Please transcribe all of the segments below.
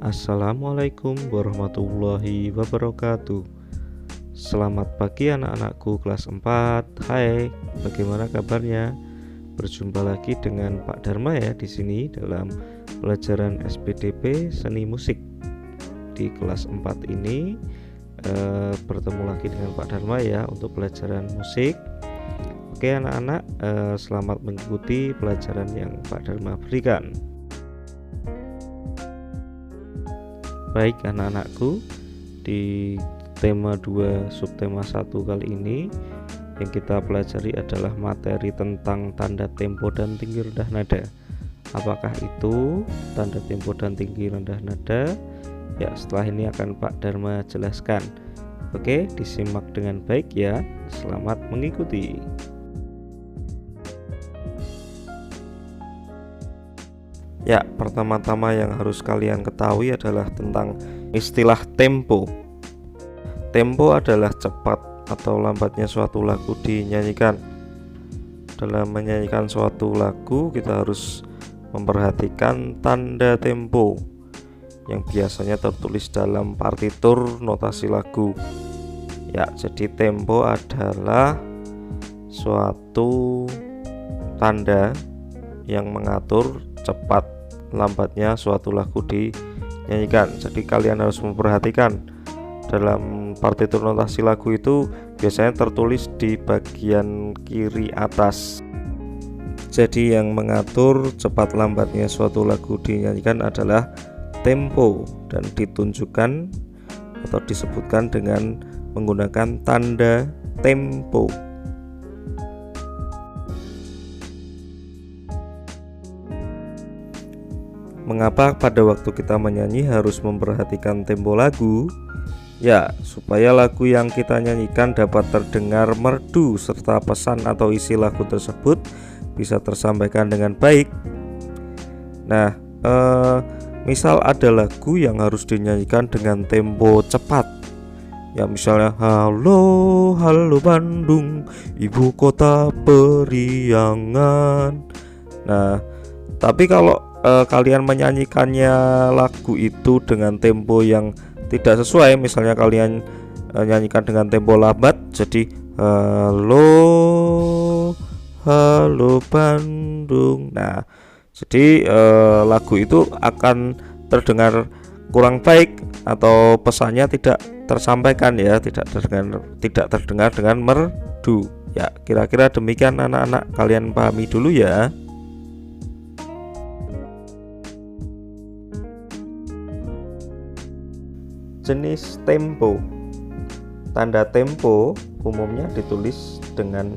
Assalamualaikum warahmatullahi wabarakatuh. Selamat pagi anak-anakku kelas 4. Hai, bagaimana kabarnya? Berjumpa lagi dengan Pak Dharma ya di sini dalam pelajaran SPDP Seni Musik. Di kelas 4 ini bertemu lagi dengan Pak Dharma ya untuk pelajaran musik. Oke anak-anak, selamat mengikuti pelajaran yang Pak Dharma berikan. Baik anak-anakku, di tema 2 subtema 1 kali ini yang kita pelajari adalah materi tentang tanda tempo dan tinggi rendah nada. Apakah itu tanda tempo dan tinggi rendah nada? Ya, setelah ini akan Pak Dharma jelaskan. Oke, disimak dengan baik ya. Selamat mengikuti. Ya, pertama-tama yang harus kalian ketahui adalah tentang istilah tempo. Tempo adalah cepat atau lambatnya suatu lagu dinyanyikan. Dalam menyanyikan suatu lagu, kita harus memperhatikan tanda tempo yang biasanya tertulis dalam partitur notasi lagu. Ya, jadi tempo adalah suatu tanda yang mengatur cepat lambatnya suatu lagu dinyanyikan. Jadi kalian harus memperhatikan dalam partitur notasi lagu itu biasanya tertulis di bagian kiri atas. Jadi yang mengatur cepat lambatnya suatu lagu dinyanyikan adalah tempo dan ditunjukkan atau disebutkan dengan menggunakan tanda tempo. Mengapa pada waktu kita menyanyi harus memperhatikan tempo lagu? Ya, supaya lagu yang kita nyanyikan dapat terdengar merdu serta pesan atau isi lagu tersebut bisa tersampaikan dengan baik. Nah, misal ada lagu yang harus dinyanyikan dengan tempo cepat. Ya, misalnya halo halo Bandung, ibu kota periangan. Nah, tapi kalau kalian menyanyikannya lagu itu dengan tempo yang tidak sesuai, misalnya kalian nyanyikan dengan tempo lambat, jadi halo halo Bandung. Nah, jadi lagu itu akan terdengar kurang baik atau pesannya tidak tersampaikan ya, tidak terdengar dengan merdu. Ya, kira-kira demikian anak-anak, kalian pahami dulu ya. Jenis tempo. Tanda tempo umumnya ditulis dengan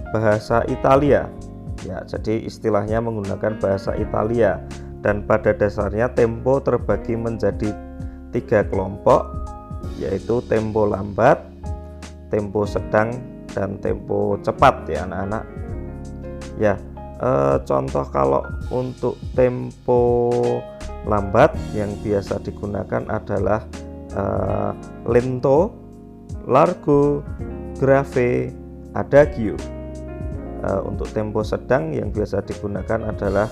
bahasa Italia. Ya, jadi istilahnya menggunakan bahasa Italia, dan pada dasarnya tempo terbagi menjadi 3 kelompok, yaitu tempo lambat, tempo sedang, dan tempo cepat ya anak-anak. Ya, contoh kalau untuk tempo lambat yang biasa digunakan adalah lento, largo, grave, adagio. Untuk tempo sedang yang biasa digunakan adalah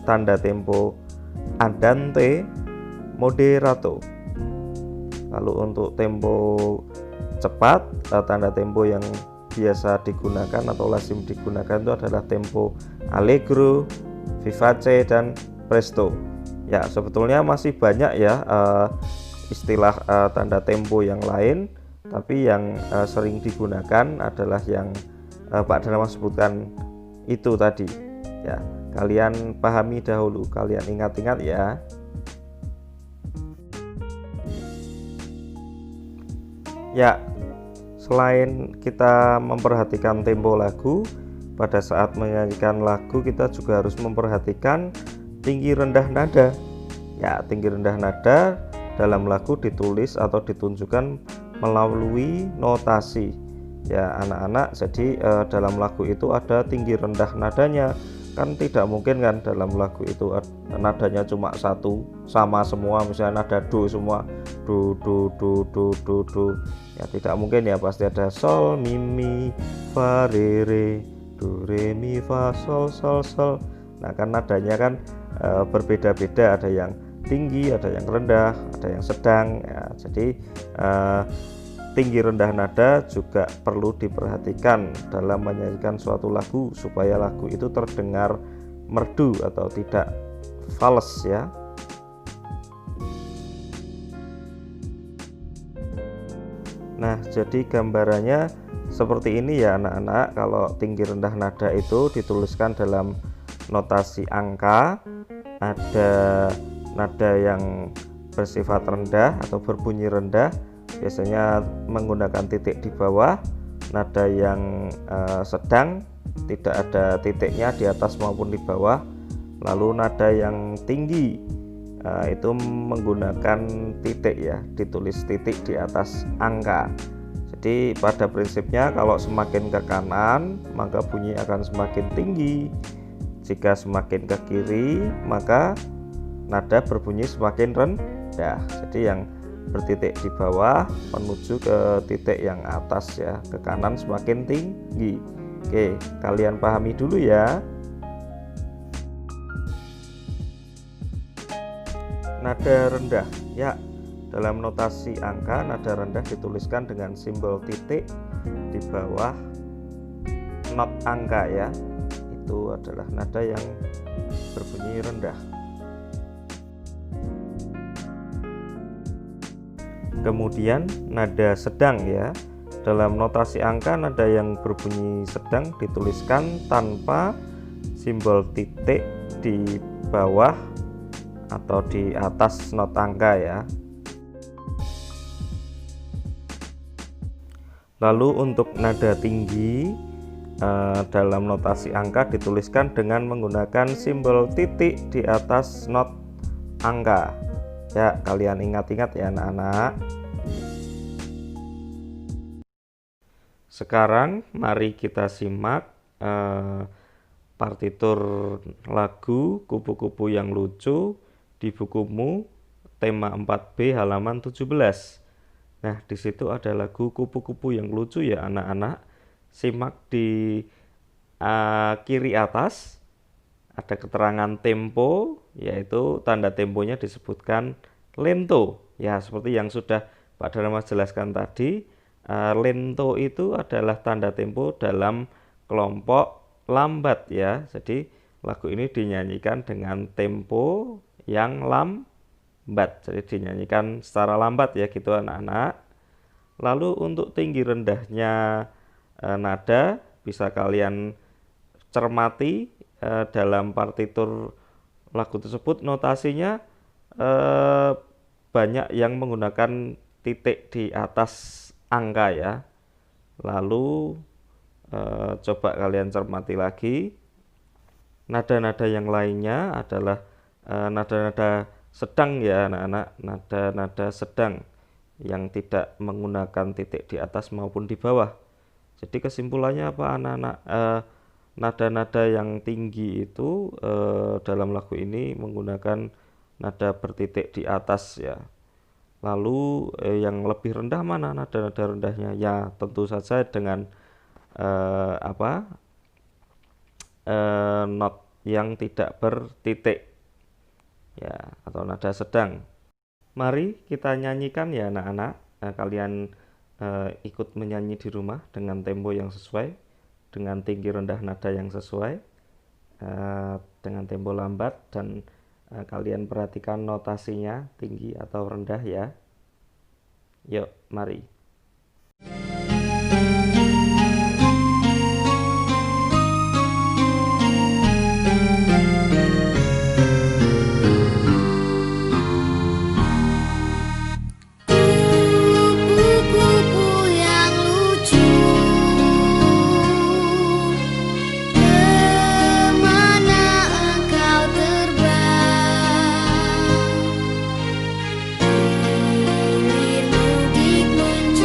tanda tempo andante, moderato. Lalu untuk tempo cepat, tanda tempo yang biasa digunakan atau lazim digunakan itu adalah tempo allegro, vivace, dan presto. Ya, sebetulnya masih banyak ya istilah tanda tempo yang lain, tapi yang sering digunakan adalah yang Pak Dharma sebutkan itu tadi. Ya, kalian pahami dahulu, kalian ingat-ingat ya. Ya, selain kita memperhatikan tempo lagu, pada saat menyanyikan lagu kita juga harus memperhatikan tinggi rendah nada. Ya, tinggi rendah nada dalam lagu ditulis atau ditunjukkan melalui notasi. Ya anak-anak, jadi dalam lagu itu ada tinggi rendah nadanya. Kan tidak mungkin kan dalam lagu itu nadanya cuma satu sama semua, misalnya nada do semua, do do do do do. Ya tidak mungkin ya, pasti ada sol, mi, fa, re, do re mi fa sol sol sol. Nah kan nadanya kan berbeda-beda, ada yang tinggi, ada yang rendah, ada yang sedang ya. Jadi tinggi rendah nada juga perlu diperhatikan dalam menyanyikan suatu lagu supaya lagu itu terdengar merdu atau tidak fals ya. Nah jadi gambarannya seperti ini ya anak-anak. Kalau tinggi rendah nada itu dituliskan dalam notasi angka, ada nada yang bersifat rendah atau berbunyi rendah biasanya menggunakan titik di bawah, nada yang sedang tidak ada titiknya di atas maupun di bawah, lalu nada yang tinggi itu menggunakan titik ya, ditulis titik di atas angka. Jadi pada prinsipnya kalau semakin ke kanan maka bunyi akan semakin tinggi, jika semakin ke kiri maka nada berbunyi semakin rendah. Jadi yang bertitik di bawah menuju ke titik yang atas ya, ke kanan semakin tinggi. Oke, kalian pahami dulu ya. Nada rendah ya, dalam notasi angka nada rendah dituliskan dengan simbol titik di bawah not angka ya. Itu adalah nada yang berbunyi rendah. Kemudian nada sedang ya, dalam notasi angka nada yang berbunyi sedang dituliskan tanpa simbol titik di bawah atau di atas not angka ya. Lalu untuk nada tinggi dalam notasi angka dituliskan dengan menggunakan simbol titik di atas not angka ya. Kalian ingat-ingat ya anak-anak. Sekarang mari kita simak partitur lagu Kupu-kupu yang lucu di bukumu tema 4B halaman 17. Nah, di situ ada lagu Kupu-kupu yang lucu ya anak-anak. Simak di kiri atas ada keterangan tempo, yaitu tanda temponya disebutkan lento ya, seperti yang sudah Pak Darmas jelaskan tadi. Lento itu adalah tanda tempo dalam kelompok lambat ya. Jadi lagu ini dinyanyikan dengan tempo yang lambat, jadi dinyanyikan secara lambat ya gitu anak-anak. Lalu untuk tinggi rendahnya nada bisa kalian cermati dalam partitur lagu tersebut. Notasinya banyak yang menggunakan titik di atas angka ya. Lalu coba kalian cermati lagi, nada-nada yang lainnya adalah nada-nada sedang ya anak-anak, nada-nada sedang yang tidak menggunakan titik di atas maupun di bawah. Jadi kesimpulannya apa anak-anak? Nada-nada yang tinggi itu dalam lagu ini menggunakan nada bertitik di atas ya. Lalu yang lebih rendah mana nada-nada rendahnya? Ya tentu saja dengan not yang tidak bertitik ya, atau nada sedang. Mari kita nyanyikan ya anak-anak. Kalian ikut menyanyi di rumah dengan tempo yang sesuai, dengan tinggi rendah nada yang sesuai, dengan tempo lambat, dan kalian perhatikan notasinya tinggi atau rendah ya. Yuk mari. Mudik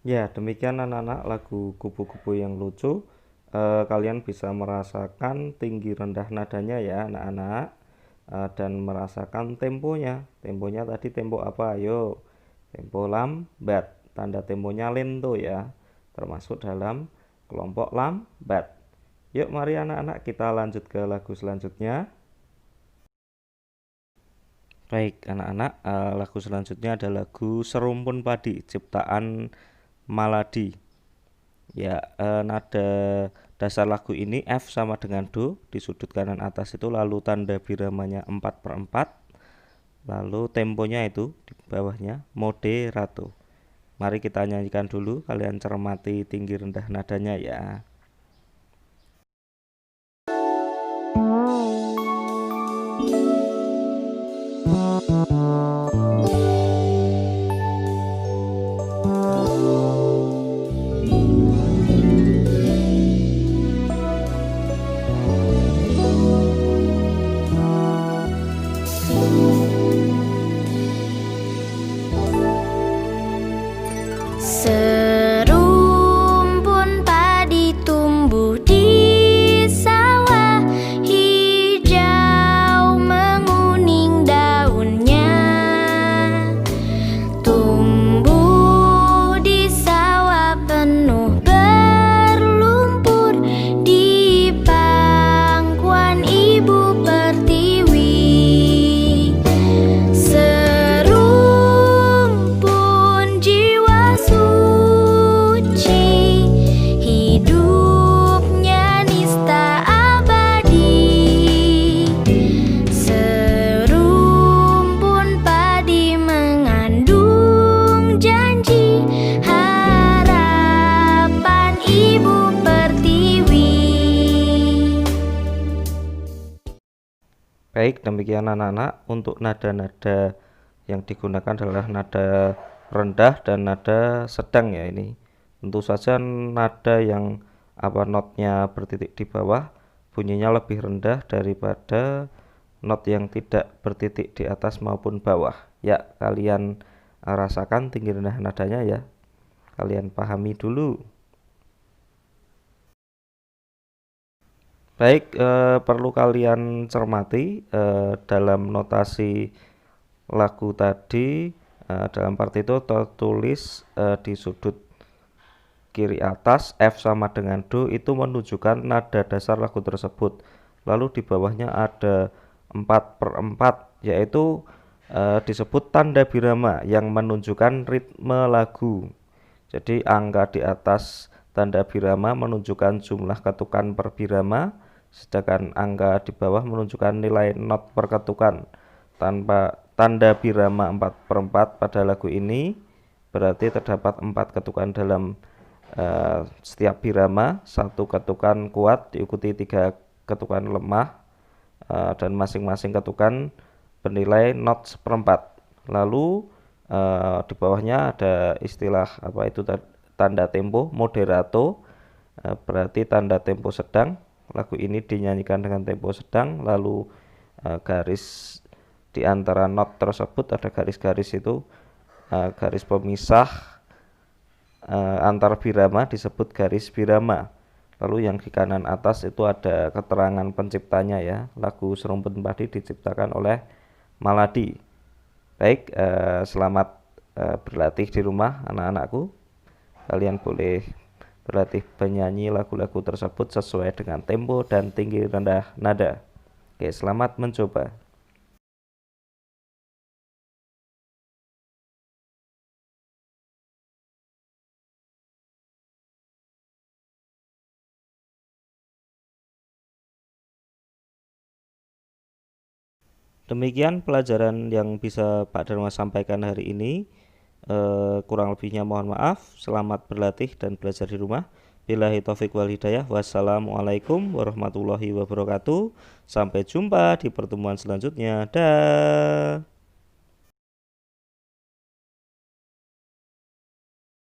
Ya, demikian anak-anak lagu kupu-kupu yang lucu. Kalian bisa merasakan tinggi rendah nadanya ya anak-anak, dan merasakan temponya. Temponya tadi tempo apa? Ayo, tempo lambat. Tanda temponya lento ya, termasuk dalam kelompok lambat. Yuk mari anak-anak kita lanjut ke lagu selanjutnya. Baik anak-anak, lagu selanjutnya ada lagu Serumpun Padi ciptaan Maladi. Ya, nada dasar lagu ini F sama dengan Do di sudut kanan atas itu, lalu tanda biramanya 4/4, lalu temponya itu di bawahnya moderato. Mari kita nyanyikan dulu, kalian cermati tinggi rendah nadanya ya. Serumpun padi tumbuh di sawah, hijau menguning daunnya. Tumbuh di sawah penuh berlumpur, di pangkuan ibu pertiwi. Serumpun jiwa suci, hidupnya nista abadi. Serumpun padi mengandung janji, harapan ibu pertiwi. Baik, demikian anak-anak. Untuk nada-nada yang digunakan adalah nada rendah dan nada sedang ya ini. Tentu saja nada yang notnya bertitik di bawah bunyinya lebih rendah daripada not yang tidak bertitik di atas maupun bawah. Ya, kalian rasakan tinggi rendah nadanya ya. Kalian pahami dulu. Baik, perlu kalian cermati dalam notasi lagu tadi, dalam part itu tertulis di sudut kiri atas F sama dengan Do itu menunjukkan nada dasar lagu tersebut. Lalu di bawahnya ada 4/4, yaitu disebut tanda birama yang menunjukkan ritme lagu. Jadi angka di atas tanda birama menunjukkan jumlah ketukan per birama, sedangkan angka di bawah menunjukkan nilai not per ketukan. Tanpa tanda birama 4/4 pada lagu ini berarti terdapat 4 ketukan dalam setiap birama, 1 ketukan kuat diikuti 3 ketukan lemah, dan masing-masing ketukan bernilai not 1/4. Lalu di bawahnya ada istilah tanda tempo moderato, berarti tanda tempo sedang. Lagu ini dinyanyikan dengan tempo sedang, lalu garis di antara not tersebut ada garis-garis itu, garis pemisah antar birama disebut garis birama. Lalu yang di kanan atas itu ada keterangan penciptanya ya. Lagu Serumpun Padi diciptakan oleh Maladi. Baik, selamat berlatih di rumah anak-anakku. Kalian boleh berlatih menyanyi lagu-lagu tersebut sesuai dengan tempo dan tinggi rendah nada. Oke, selamat mencoba. Demikian pelajaran yang bisa Pak Dharma sampaikan hari ini. Kurang lebihnya mohon maaf. Selamat berlatih dan belajar di rumah. Billahi taufik wal hidayah. Wassalamualaikum warahmatullahi wabarakatuh. Sampai jumpa di pertemuan selanjutnya. Dah.